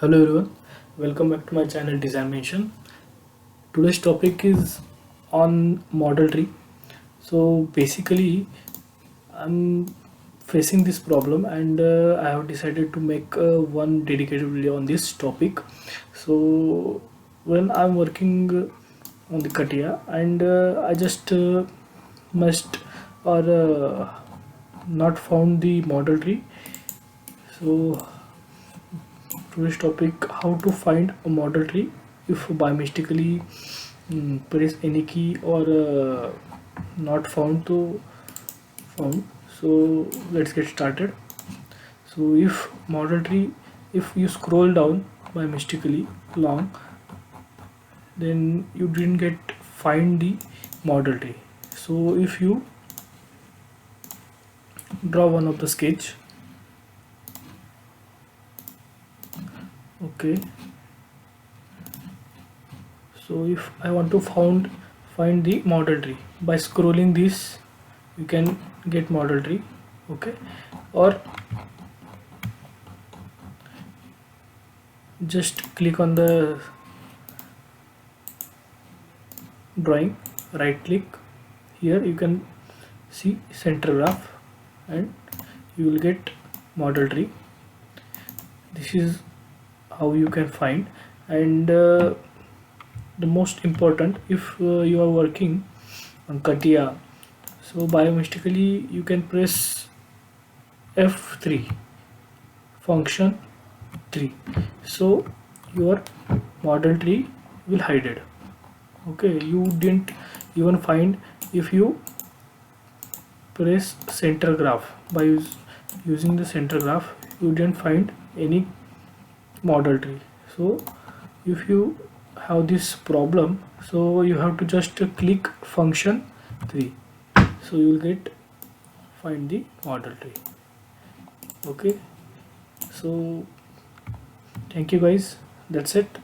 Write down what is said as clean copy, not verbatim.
Hello everyone, welcome back to my channel Design Mention. Today's topic is on model tree. So basically, I'm facing this problem and I have decided to make one dedicated video on this topic. So when I'm working on the Catia and I just must or not found the model tree. So today's topic, how to find a model tree if by mistakenly press any key or not found to found. So let's get started. So if model tree, if you scroll down by mistakenly long, then you didn't get find the model tree. So if you draw one of the sketch, okay, so if I want to find the model tree by scrolling this, you can get model tree, okay, or just click on the drawing, right click here, you can see center graph and you will get model tree. This is how you can find. And the most important, if you are working on Catia, so by mistakenly you can press F3 function 3, so your model tree will hide it. Okay, you didn't even find if you press center graph by using the center graph, you didn't find any model tree. So if you have this problem, so you have to just click function 3, so you will get find the model tree. Okay, so thank you guys, that's it.